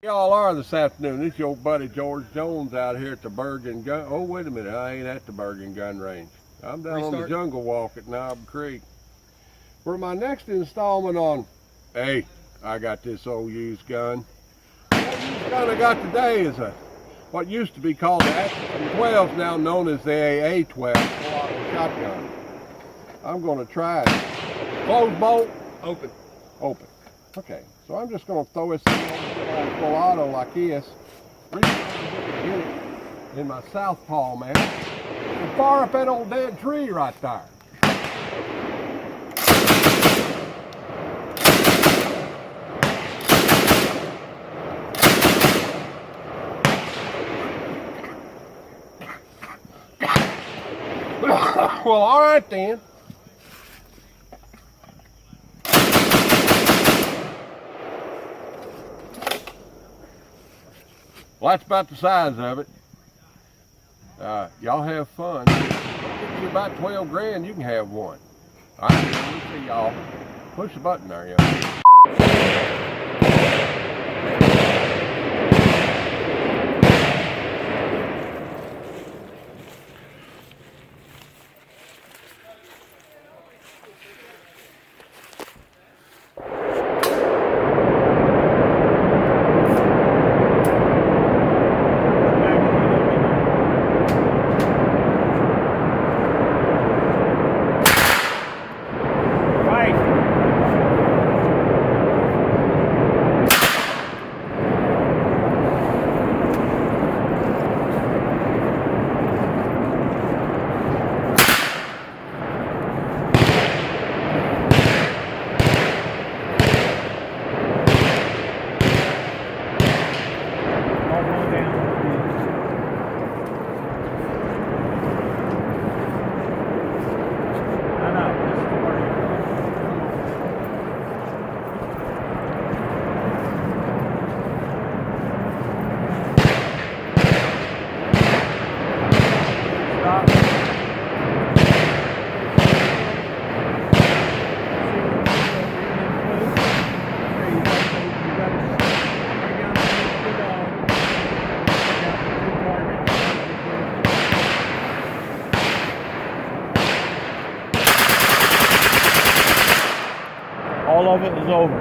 Y'all are this afternoon. This is your buddy George Jones out here at the Bergen Gun. Oh, wait a minute. I ain't at the Bergen Gun Range. I'm down on the Jungle Walk at Knob Creek. For my next installment on, hey, I got this old used gun. The old used gun I got today is what used to be called the Atkinson 12, now known as the AA-12 full-auto shotgun. I'm going to try it. Closed bolt? Open. Open. Okay, so I'm just going to throw this thing full auto like this. Reach and get it in my southpaw, man. And fire up that old dead tree right there. Well, all right then. Well, that's about the size of it. Y'all have fun. If you're about 12 grand, you can have one. All right, let me see y'all. Push the button there, y'all. All of it is over.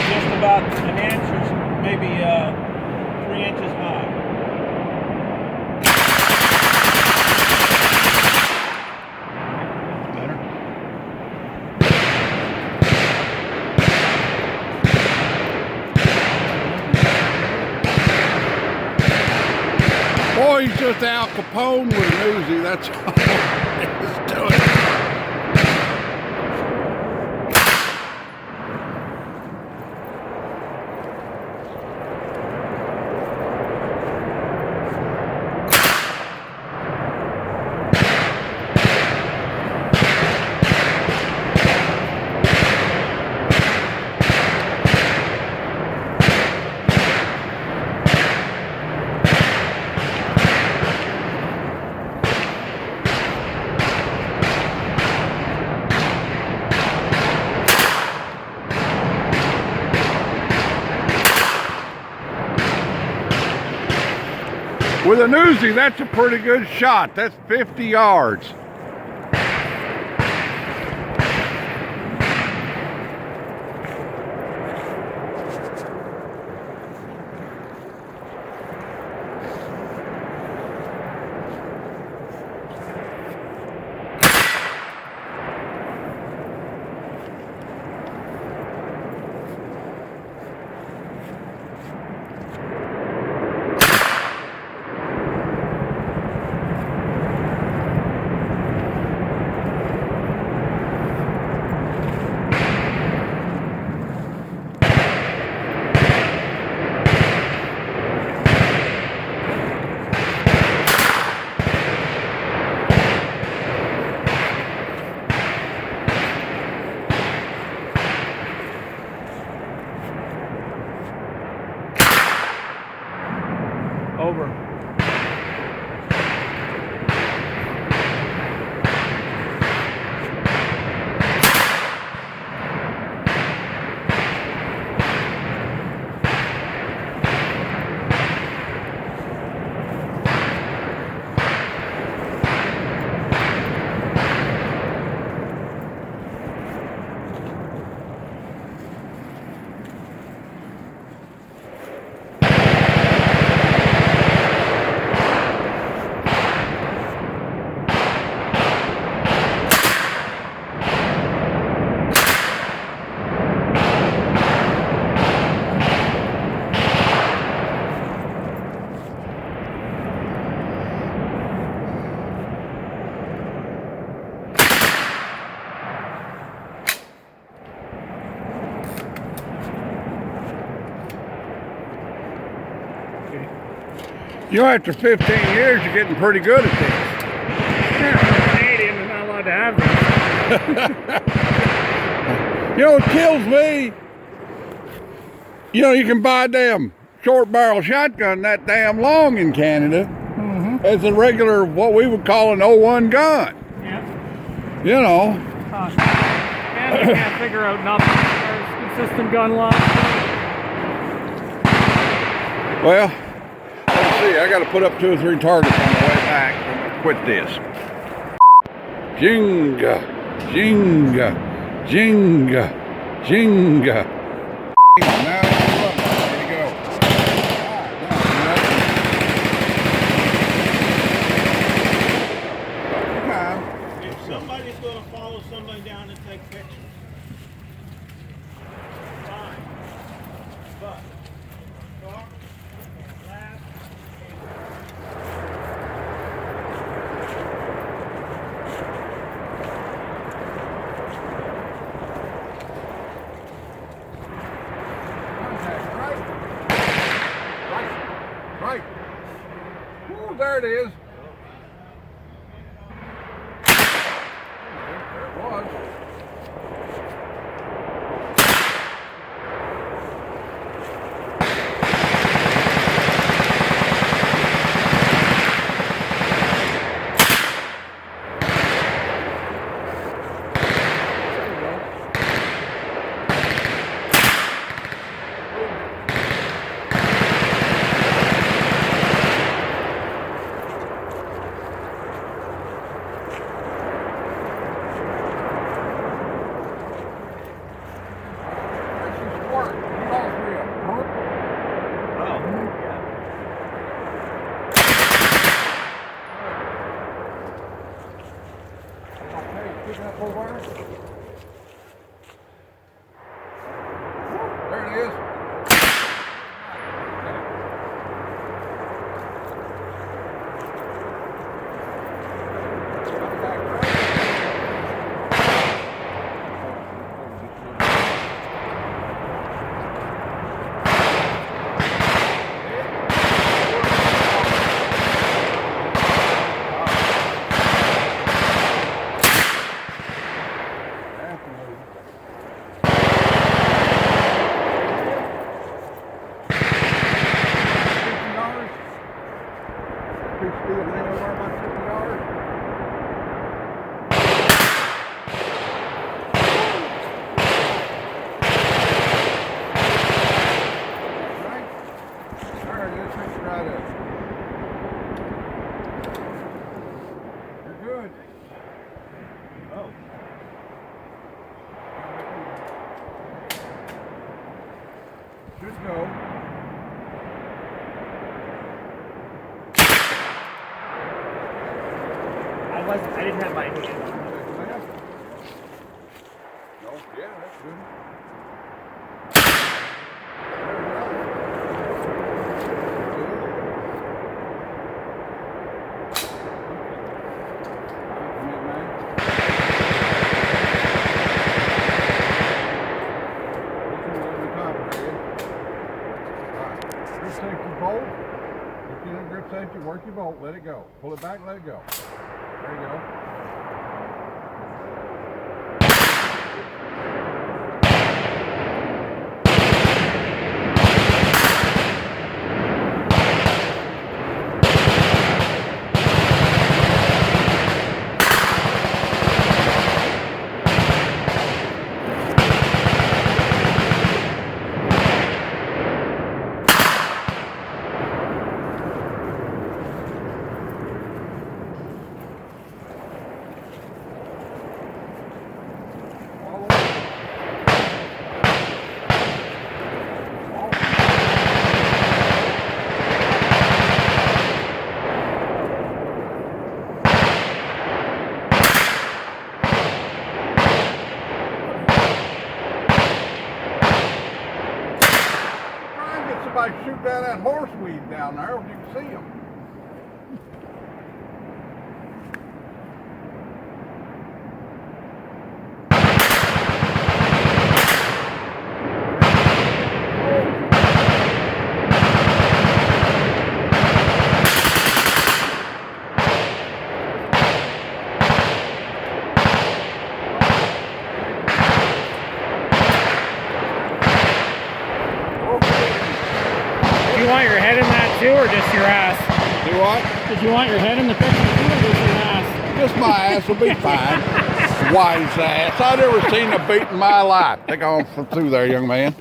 Just about an inch or maybe 3 inches high. Boy, he's just Al Capone with an Uzi, that's all he's doing. With an Uzi, that's a pretty good shot. That's 50 yards. You know, after 15 years, you're getting pretty good at this. Yeah, I'm Canadian and not allowed to have these. You know, it kills me. You know, you can buy a damn short barrel shotgun that damn long in Canada as a regular, what we would call an 01 gun. Yeah. You know. And we can't figure out nothing as far as consistent gun laws. Well, let's see. I got to put up 2 or 3 targets on the way back. I'm going to quit this. Jinga, jinga, jinga, jinga. Now it's running. There you go. If somebody's going to follow somebody down and take pictures, fine. But talk, laugh, Right. Ooh, there it is. There it was. There it is. Should go. I didn't have my hand. No, yeah, that's good. Safety bolt. If you don't grip safety, work your bolt, let it go. Pull it back, let it go. There you go. Somebody shoot down that horseweed down there when you can see them. want your head in that too, or just your ass? Do what? Did you want your head in the picture too, or just your ass? Just my ass will be fine. Wise ass. I've never seen a beat in my life. Take on through there, young man.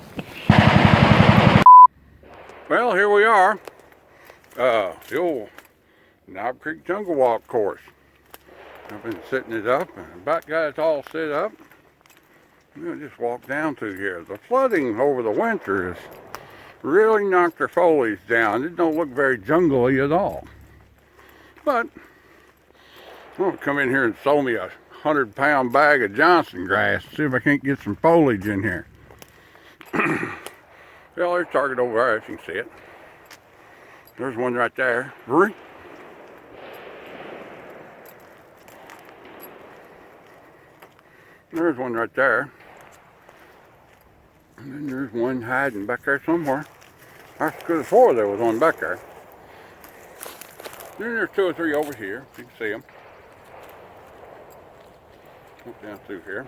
Well, here we are. The old Knob Creek Jungle Walk course. I've been setting it up and about got it all set up. We'll just walk down through here. The flooding over the winter has really knocked their foliage down. It don't look very jungly at all. But I'm gonna come in here and sow me a 100-pound bag of Johnson grass, see if I can't get some foliage in here. Well, there's a target over there, if you can see it. There's one right there. Roni. There's one right there. And then there's one hiding back there somewhere. I could have swore there was one back there. Then there's 2 or 3 over here, if you can see them. Look down through here.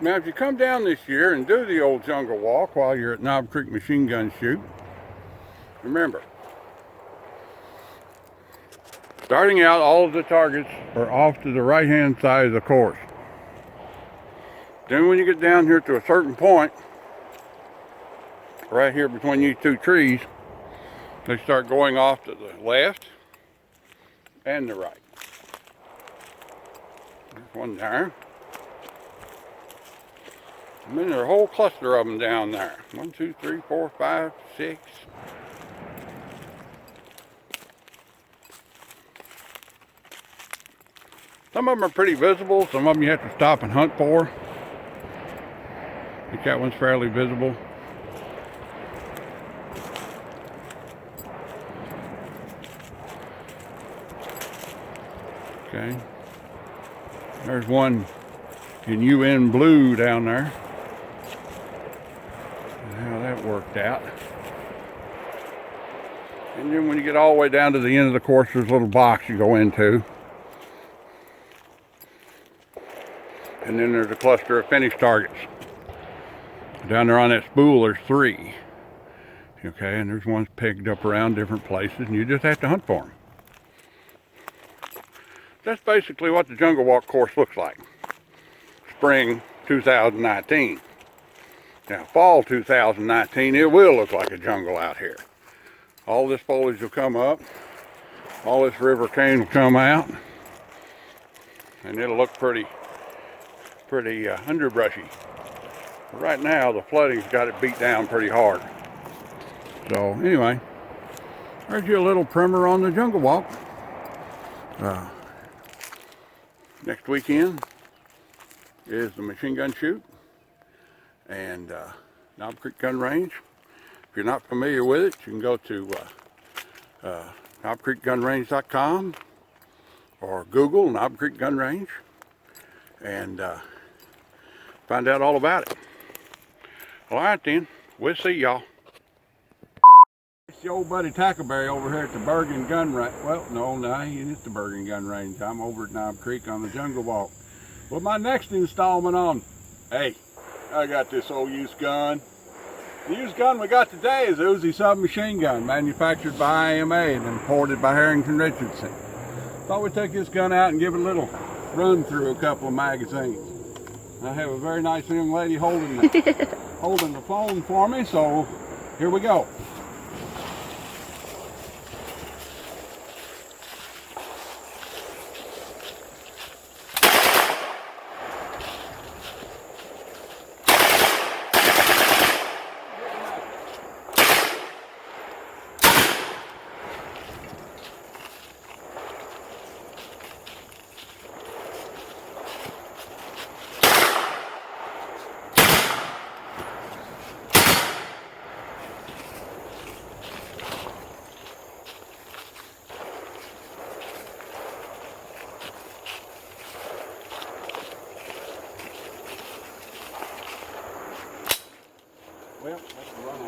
Now, if you come down this year and do the old jungle walk while you're at Knob Creek Machine Gun Shoot, remember, starting out, all of the targets are off to the right-hand side of the course. Then when you get down here to a certain point, right here between these 2 trees, they start going off to the left and the right. There's one there. And then there's a whole cluster of them down there. 1, 2, 3, 4, 5, 6. Some of them are pretty visible. Some of them you have to stop and hunt for. I think that one's fairly visible. Okay. There's one in UN blue down there. How that worked out. And then when you get all the way down to the end of the course, there's a little box you go into. And then there's a cluster of finished targets. Down there on that spool, there's 3. Okay, and there's ones pegged up around different places, and you just have to hunt for them. That's basically what the Jungle Walk course looks like. Spring 2019. Now, fall 2019, it will look like a jungle out here. All this foliage will come up. All this river cane will come out. And it'll look pretty underbrushy. But right now, the flooding's got it beat down pretty hard. So, anyway, there's you a little primer on the Jungle Walk. Next weekend is the machine gun shoot and Knob Creek Gun Range. If you're not familiar with it, you can go to knobcreekgunrange.com or Google Knob Creek Gun Range and find out all about it. All right then, we'll see y'all. It's your old buddy Tackleberry over here at the Bergen Gun Range. Well, no, he ain't at the Bergen Gun Range. I'm over at Knob Creek on the Jungle Walk. Well, my next installment on, hey, I got this old used gun. The used gun we got today is a Uzi submachine gun, manufactured by IMA and imported by Harrington Richardson. Thought we'd take this gun out and give it a little run through a couple of magazines. I have a very nice young lady holding the phone for me, so here we go. Well, that's a run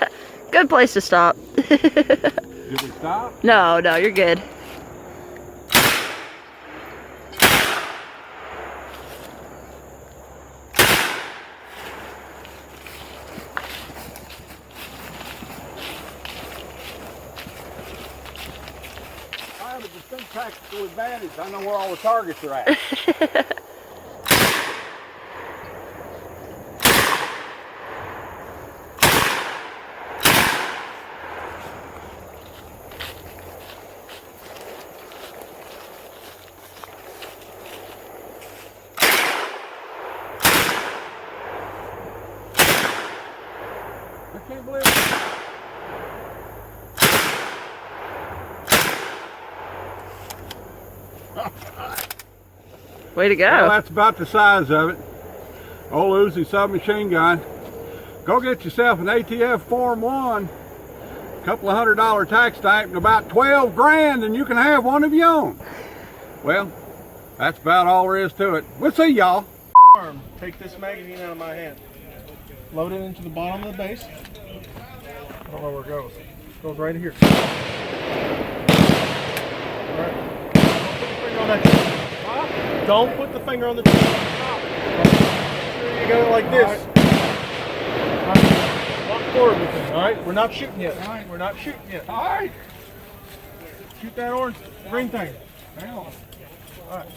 out. Good place to stop. Did we stop? No, you're good. some tactical advantage. I know where all the targets are at. I can't believe it. Way to go. Well, that's about the size of it. Old Uzi submachine gun. Go get yourself an ATF Form 1, couple of $100 tax stamp, and about 12 grand, and you can have one of your own. Well, that's about all there is to it. We'll see y'all. Take this magazine out of my hand. Load it into the bottom of the base. I don't know where it goes. It goes right here. All right. Don't put the finger on the trigger. You got it like this. All right. Walk forward with it. All right. We're not shooting yet. All right. We're not shooting yet. All right. Shoot that orange green thing. Hang on. All right.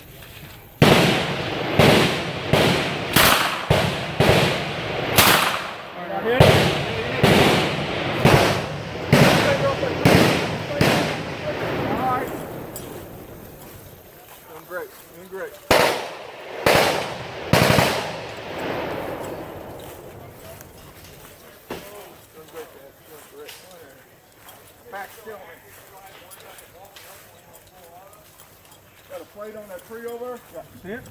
All right. Hit it. All right. Doing great. Doing great. Back still. Got a plate on that tree over there? Yeah. See it?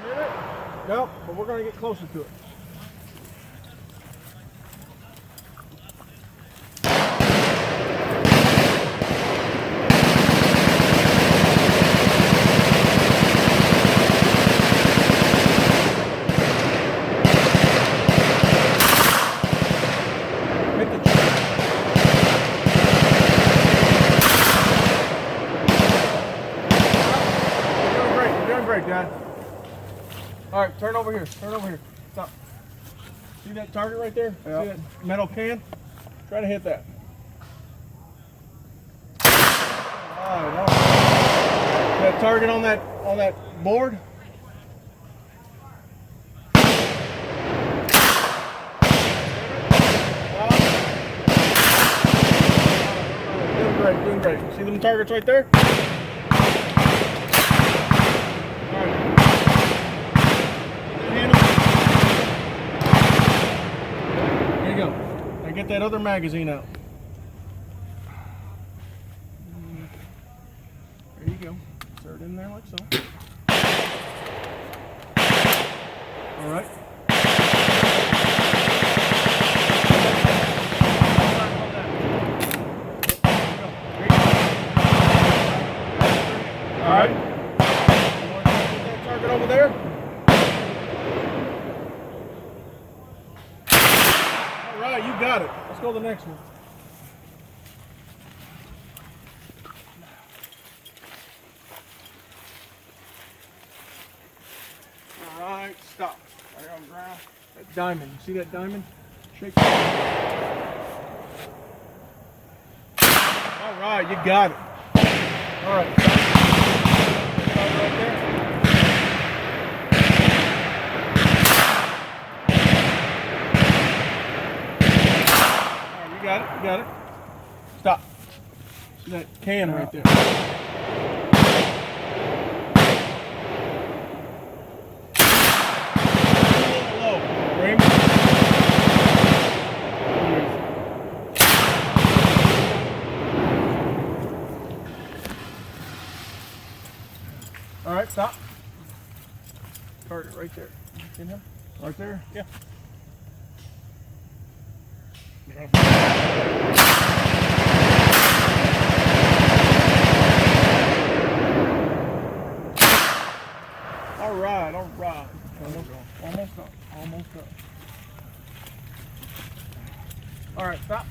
Hit it? No, but we're going to get closer to it. All right, turn over here. Turn over here. Stop. See that target right there? Yep. See that metal can? Try to hit that. All right. That target on that board? Doing great, doing great. See them targets right there? Get that other magazine out. There you go. Insert it in there like so. All right. All right. You want to get that target over there? You got it. Let's go to the next one. All right, stop. Right on the ground. That diamond. You see that diamond? Shake it. All right, you got it. All right. Stop right there. You got it. Stop. See that can right there. Low. All right, stop. Target right there. See him? Right there? Yeah. All right. Almost done. All right, stop.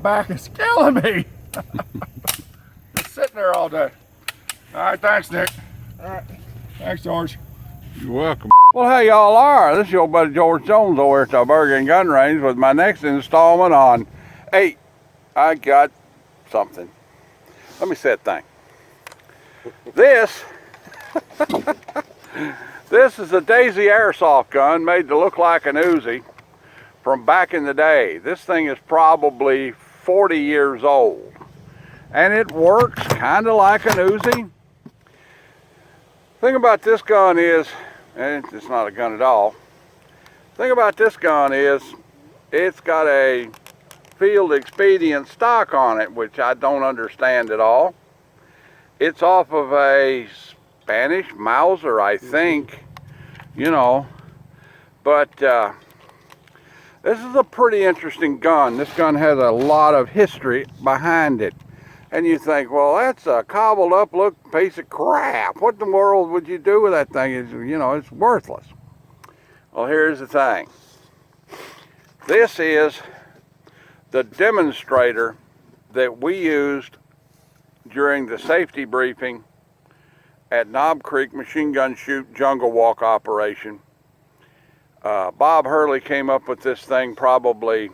back is killing me. Just sitting there all day. All right, thanks, Nick. All right, thanks, George. You're welcome. Well, hey, y'all are. This is your buddy George Jones over here at the Bergen Gun Range with my next installment on, hey, I got something. Let me say a thing. This is a Daisy airsoft gun made to look like an Uzi from back in the day. This thing is probably 40 years old. And it works kind of like an Uzi. Thing about this gun is, and it's not a gun at all. Thing about this gun is, it's got a field expedient stock on it, which I don't understand at all. It's off of a Spanish Mauser, I think, you know, but this is a pretty interesting gun. This gun has a lot of history behind it. And you think, well, that's a cobbled up look piece of crap. What in the world would you do with that thing? It's, you know, it's worthless. Well, here's the thing. This is the demonstrator that we used during the safety briefing at Knob Creek Machine Gun Shoot Jungle Walk operation. Bob Hurley came up with this thing probably,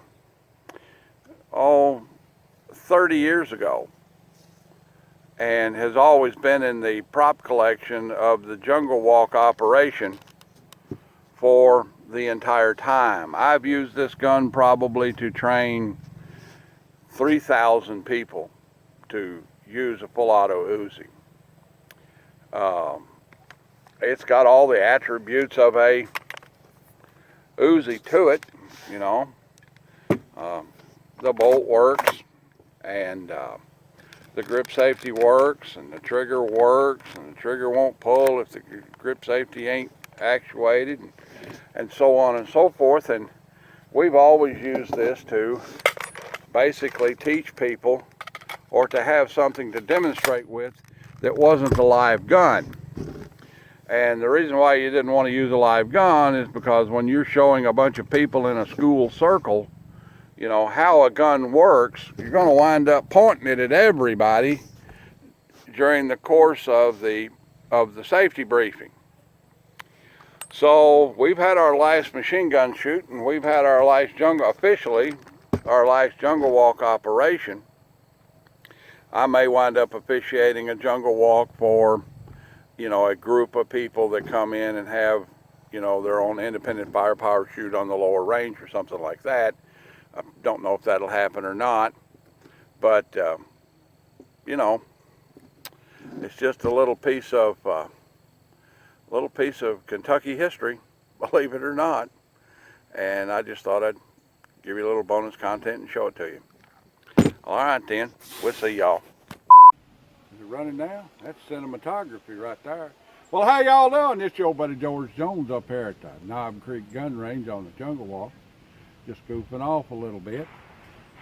30 years ago, and has always been in the prop collection of the Jungle Walk operation for the entire time. I've used this gun probably to train 3,000 people to use a full auto Uzi. It's got all the attributes of a Uzi to it, you know. The bolt works, and the grip safety works, and the trigger works, and the trigger won't pull if the grip safety ain't actuated, and so on and so forth. And we've always used this to basically teach people, or to have something to demonstrate with that wasn't a live gun. And the reason why you didn't want to use a live gun is because when you're showing a bunch of people in a school circle, you know, how a gun works, you're going to wind up pointing it at everybody during the course of the safety briefing. So we've had our last machine gun shoot, and we've had our last officially our last jungle walk operation. I may wind up officiating a jungle walk for, you know, a group of people that come in and have, you know, their own independent firepower shoot on the lower range or something like that. I don't know if that'll happen or not, but you know, it's just a little piece of Kentucky history, believe it or not. And I just thought I'd give you a little bonus content and show it to you. All right, then, we'll see y'all. Is it running now? That's cinematography right there. Well, how y'all doing? It's your buddy George Jones up here at the Knob Creek Gun Range on the Jungle Walk. Just goofing off a little bit.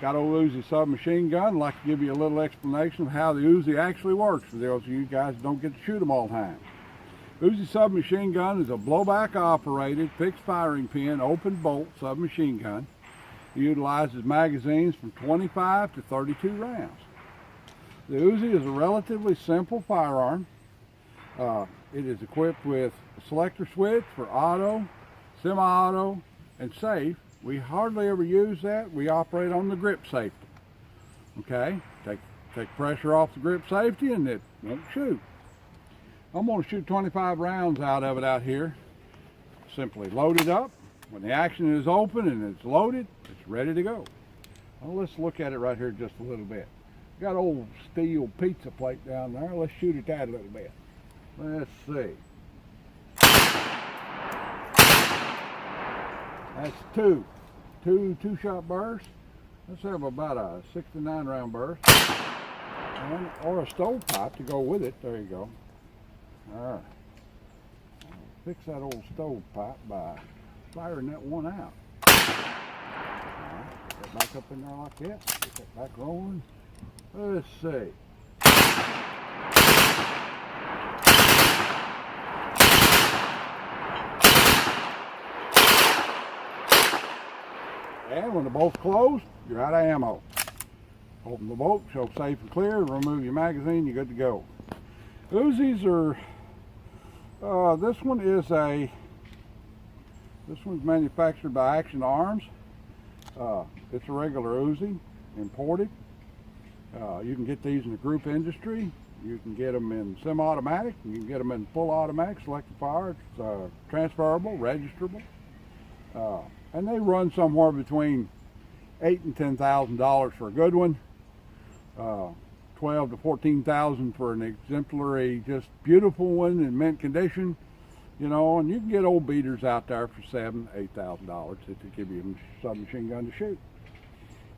Got old Uzi submachine gun. I'd like to give you a little explanation of how the Uzi actually works for those of you guys who don't get to shoot them all the time. Uzi submachine gun is a blowback operated, fixed firing pin, open bolt submachine gun. It utilizes magazines from 25 to 32 rounds. The Uzi is a relatively simple firearm. It is equipped with a selector switch for auto, semi-auto, and safe. We hardly ever use that. We operate on the grip safety. Okay, take pressure off the grip safety and it won't shoot. I'm going to shoot 25 rounds out of it out here. Simply load it up. When the action is open and it's loaded, it's ready to go. Well, let's look at it right here just a little bit. Got old steel pizza plate down there. Let's shoot at that a little bit. Let's see. That's two shot bursts. Let's have about a 6 to 9 round burst, or a stovepipe to go with it. There you go. All right. I'll fix that old stovepipe by firing that one out. All right. Get that back up in there like that. Get that back rolling. Let's see. And when the bolt's closed, you're out of ammo. Open the bolt, show safe and clear, remove your magazine, you're good to go. Uzis are, this one's manufactured by Action Arms. It's a regular Uzi, imported. You can get these in the group industry. You can get them in semi-automatic. You can get them in full automatic, selective fire. It's transferable, registrable. And they run somewhere between $8,000 and $10,000 for a good one. 12 to 14,000 for an exemplary, just beautiful one in mint condition, you know. And you can get old beaters out there for $7,000, $8,000 to give you a submachine gun to shoot.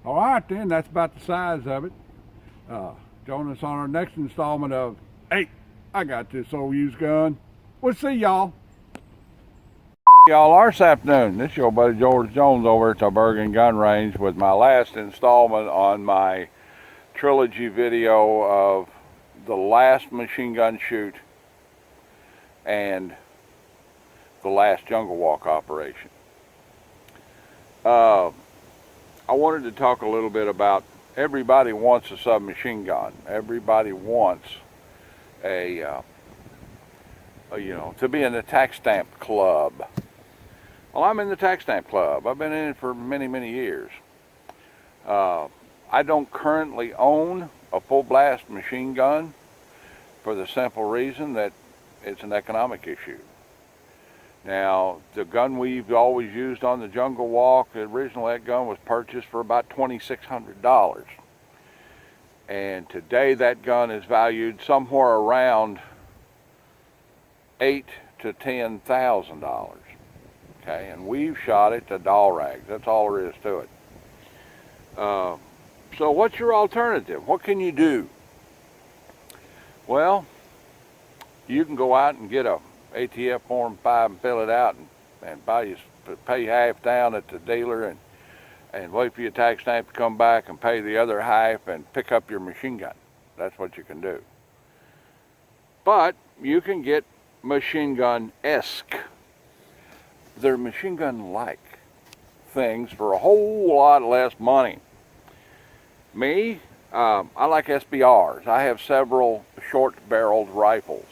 All right, then, that's about the size of it. Join us on our next installment of Hey, I Got This Old Used Gun. We'll see y'all. Y'all, our this afternoon, this is your buddy George Jones over at the Bergen Gun Range with my last installment on my trilogy video of the last machine gun shoot and the last jungle walk operation. I wanted to talk a little bit about everybody wants a submachine gun. Everybody wants a you know, to be in the tax stamp club. Well, I'm in the tax stamp club. I've been in it for many, many years. I don't currently own a full blast machine gun for the simple reason that it's an economic issue. Now, the gun we've always used on the jungle walk, originally that gun was purchased for about $2,600. And today that gun is valued somewhere around $8,000 to $10,000. Okay, and we've shot it to doll rags. That's all there is to it. So what's your alternative? What can you do? Well, you can go out and get a ATF Form 5 and fill it out and pay half down at the dealer and wait for your tax stamp to come back and pay the other half and pick up your machine gun. That's what you can do. But you can get machine gun-esque. They're machine gun-like things for a whole lot less money. Me, I like SBRs. I have several short-barreled rifles.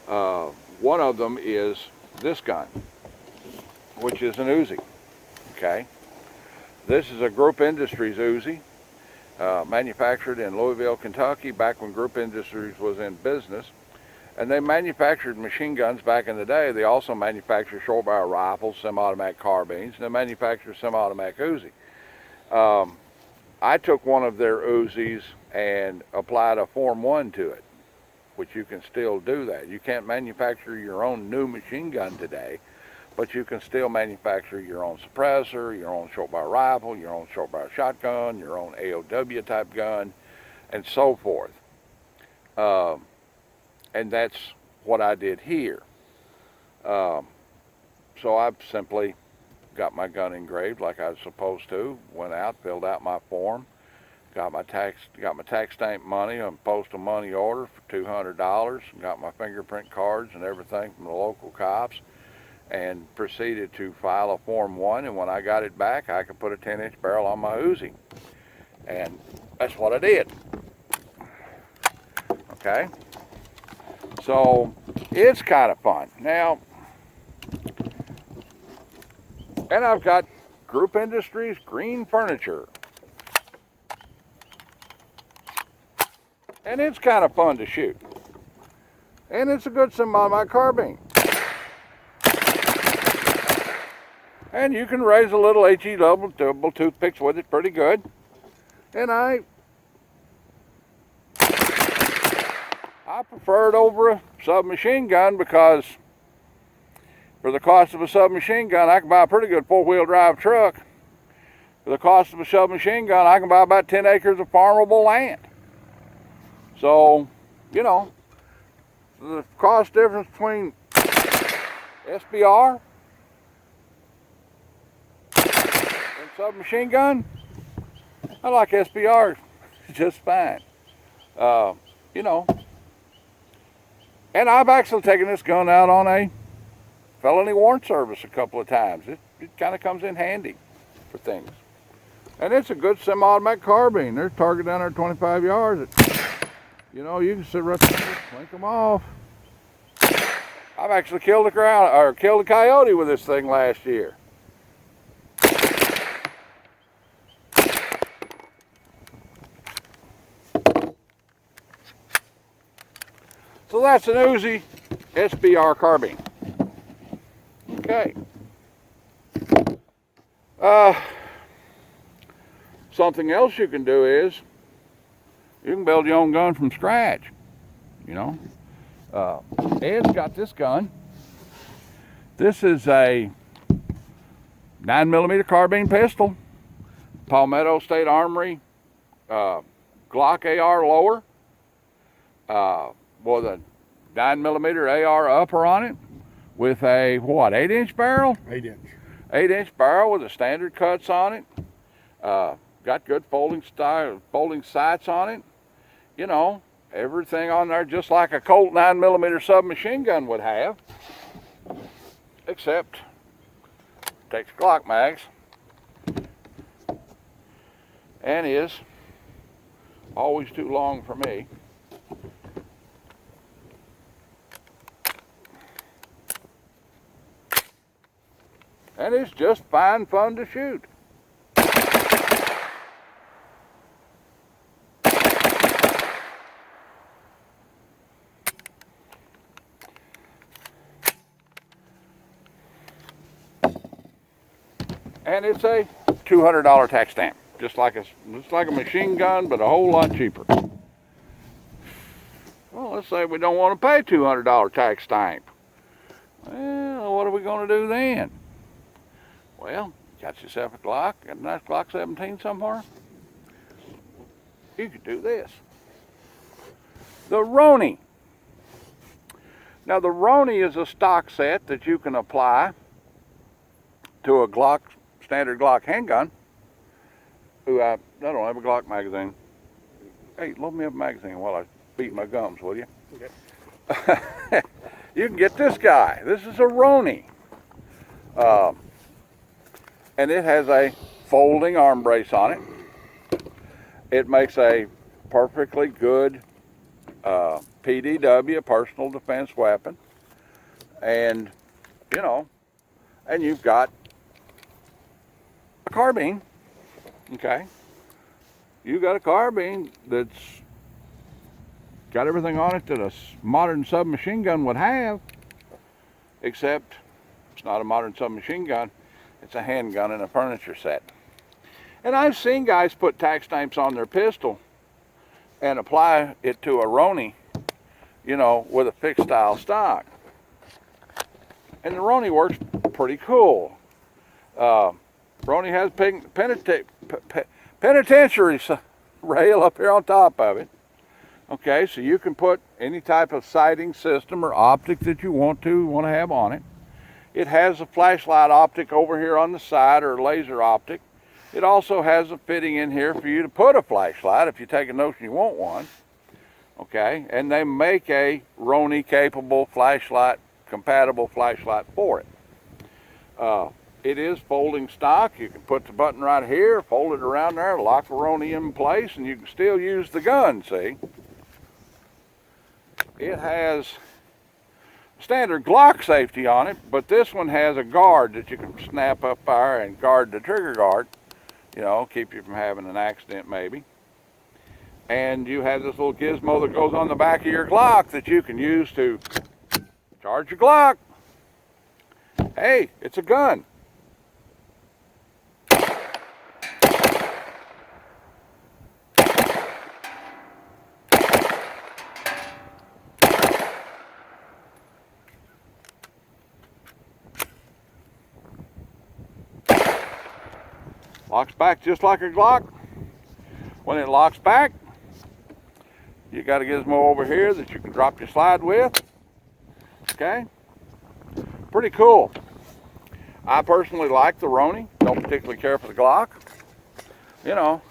One of them is this gun, which is an Uzi. Okay, this is a Group Industries Uzi, manufactured in Louisville, Kentucky, back when Group Industries was in business. And they manufactured machine guns back in the day. They also manufactured short barrel rifles, semi-automatic carbines, and they manufactured semi-automatic Uzi. I took one of their Uzis and applied a Form 1 to it, which you can still do that. You can't manufacture your own new machine gun today, but you can still manufacture your own suppressor, your own short barrel rifle, your own short barrel shotgun, your own AOW type gun, and so forth. And that's what I did here. So I simply got my gun engraved like I was supposed to, went out, filled out my form, got my tax stamp money on postal money order for $200, got my fingerprint cards and everything from the local cops, and proceeded to file a Form 1, and when I got it back, I could put a 10-inch barrel on my Uzi. And that's what I did. Okay? So it's kind of fun. Now, and I've got Group Industries green furniture. And it's kind of fun to shoot. And it's a good semi-automatic carbine. And you can raise a little HE double toothpicks with it pretty good. And I prefer it over a submachine gun because for the cost of a submachine gun, I can buy a pretty good four-wheel drive truck. For the cost of a submachine gun, I can buy about 10 acres of farmable land. So, you know, the cost difference between SBR and submachine gun, I like SBR just fine. You know, and I've actually taken this gun out on a felony warrant service a couple of times. It kind of comes in handy for things. And it's a good semi-automatic carbine. There's target down there 25 yards. You know, you can sit right there, clink them off. I've actually killed a coyote with this thing last year. So that's an Uzi SBR carbine. Okay. Something else you can do is you can build your own gun from scratch. You know, Ed's got this gun. This is a 9mm carbine pistol, Palmetto State Armory Glock AR lower with a 9mm AR upper on it, with a what, 8-inch barrel? 8-inch. 8-inch barrel with the standard cuts on it. Got good folding sights on it. You know, everything on there just like a Colt 9mm submachine gun would have, except takes Glock mags and is always too long for me. And it's just fine fun to shoot. And it's a $200 tax stamp, just like a machine gun, but a whole lot cheaper. Well, let's say we don't want to pay $200 tax stamp. Well, what are we going to do then? Well, got yourself a Glock, got a nice Glock 17 somewhere. You could do this. The Roni. Now the Roni is a stock set that you can apply to a Glock, standard Glock handgun. Ooh, I don't have a Glock magazine. Hey, load me up a magazine while I beat my gums, will you? Okay. You can get this guy. This is a Roni. And it has a folding arm brace on it. It makes a perfectly good PDW, personal defense weapon. And, you know, and you've got a carbine, okay? You've got a carbine that's got everything on it that a modern submachine gun would have, except it's not a modern submachine gun. It's a handgun and a furniture set. And I've seen guys put tax stamps on their pistol and apply it to a Roni, you know, with a fixed style stock. And the Roni works pretty cool. Roni has penitentiary rail up here on top of it. Okay, so you can put any type of sighting system or optic that you want to have on it. It has a flashlight optic over here on the side, or a laser optic. It also has a fitting in here for you to put a flashlight if you take a notion you want one. Okay, and they make a Roni capable flashlight, compatible flashlight for it. It is folding stock. You can put the button right here, fold it around there, lock the Roni in place, and you can still use the gun, see? It has standard Glock safety on it, but this one has a guard that you can snap up there and guard the trigger guard, you know, keep you from having an accident maybe. And you have this little gizmo that goes on the back of your Glock that you can use to charge your Glock. Hey, it's a gun. Locks back just like a Glock. When it locks back, you got a gizmo over here that you can drop your slide with. Okay? Pretty cool. I personally like the Roni. Don't particularly care for the Glock. You know.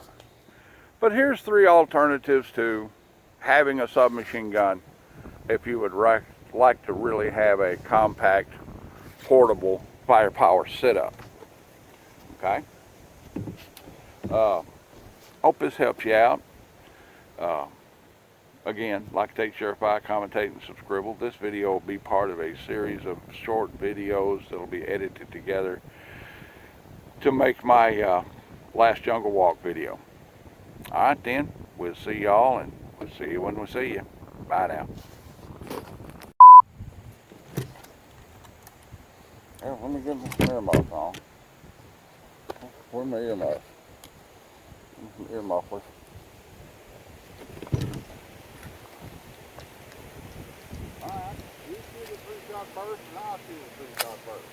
But here's 3 alternatives to having a submachine gun if you would like to really have a compact, portable firepower sit-up. Okay? Hope this helps you out. Again, like to take, share, fire, commentate, and subscribe. This video will be part of a series of short videos that will be edited together to make my last jungle walk video. Alright then, we'll see y'all, and we'll see you when we see you. Bye now. Here, let me get my earmuffs on. Where's my earmuffs? Ear mufflers. Alright, you shoot the 3-shot first, and I'll shoot the 3-shot first.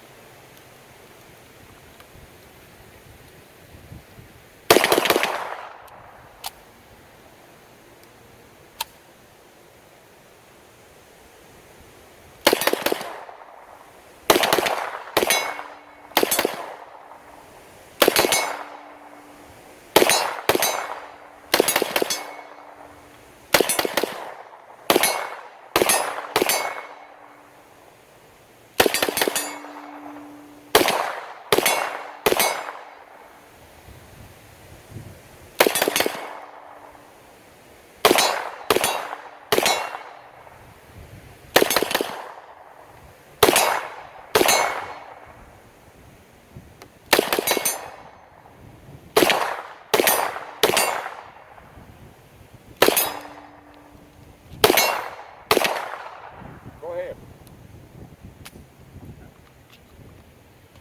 Go ahead.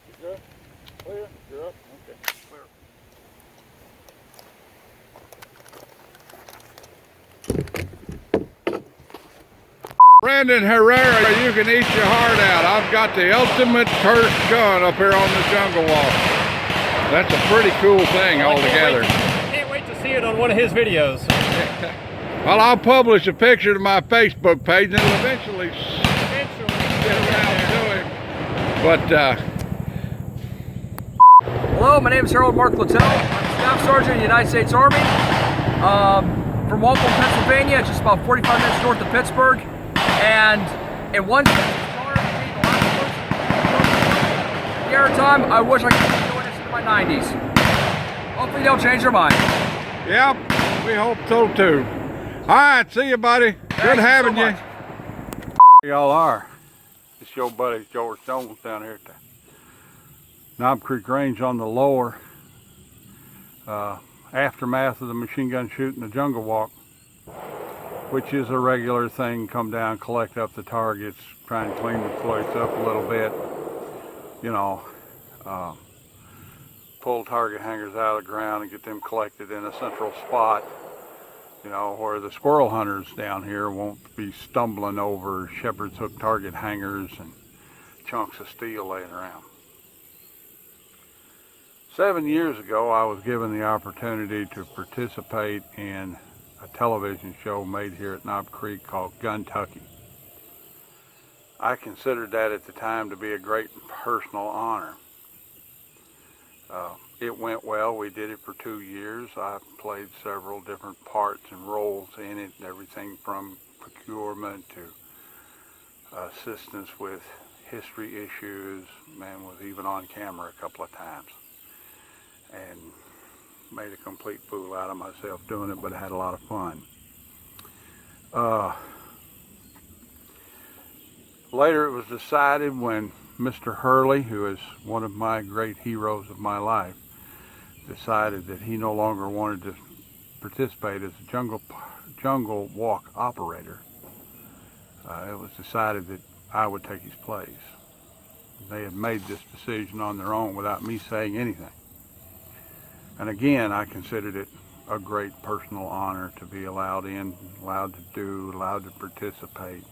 You good? Clear? You're up? Okay, clear. Brandon Herrera, you can eat your heart out. I've got the ultimate cursed gun up here on the jungle walk. That's a pretty cool thing altogether. Can't wait to see it on one of his videos. Well, I'll publish a picture to my Facebook page and it'll eventually get around to him. But, Hello, my name is Harold Mark Littell. I'm Staff Sergeant in the United States Army. From Walpole, Pennsylvania, just about 45 minutes north of Pittsburgh. And in one year time, I wish I could be doing this in my 90s. Hopefully they'll change their mind. yep, we hope so too. All right, see you, buddy. Good having you. Y'all are. It's your buddy George Jones down here at the Knob Creek Range on the lower. Aftermath of the machine gun shoot and the jungle walk, which is a regular thing. Come down, collect up the targets, try and clean the place up a little bit. You know, pull target hangers out of the ground and get them collected in a central spot. You know, where the squirrel hunters down here won't be stumbling over shepherd's hook target hangers and chunks of steel laying around. 7 years ago, I was given the opportunity to participate in a television show made here at Knob Creek called Guntucky. I considered that at the time to be a great personal honor. It went well. We did it for 2 years. I played several different parts and roles in it, everything from procurement to assistance with history issues, and was even on camera a couple of times. And made a complete fool out of myself doing it, but I had a lot of fun. Later it was decided when Mr. Hurley, who is one of my great heroes of my life, decided that he no longer wanted to participate as a jungle walk operator. It was decided that I would take his place. They had made this decision on their own without me saying anything. And again, I considered it a great personal honor to be allowed in, allowed to participate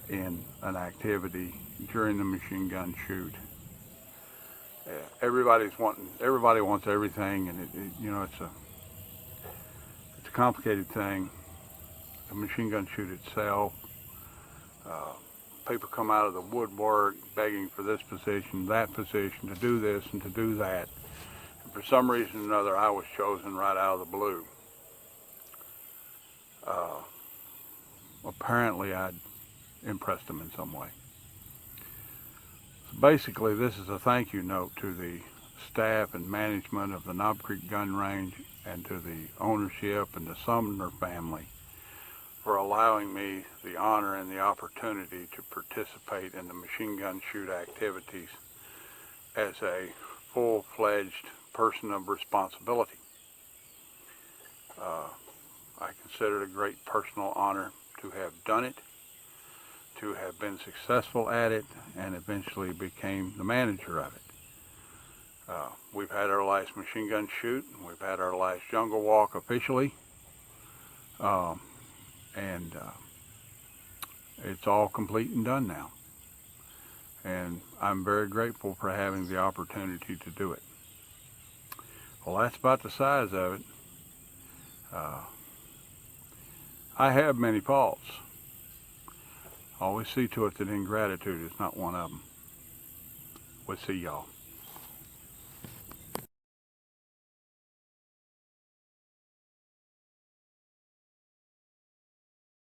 in an activity during the machine gun shoot. Everybody wants everything, and you know, it's a complicated thing. The machine gun shoot itself, people come out of the woodwork begging for this position, that position, to do this and to do that. And for some reason or another, I was chosen right out of the blue. Apparently, I'd impressed them in some way. So basically, this is a thank you note to the staff and management of the Knob Creek Gun Range and to the ownership and the Sumner family for allowing me the honor and the opportunity to participate in the machine gun shoot activities as a full-fledged person of responsibility. I consider it a great personal honor to have done it, to have been successful at it, and eventually became the manager of it. We've had our last machine gun shoot, we've had our last jungle walk officially, and it's all complete and done now. And I'm very grateful for having the opportunity to do it. Well, that's about the size of it. I have many faults. Always see to it that ingratitude is not one of them. We'll see y'all.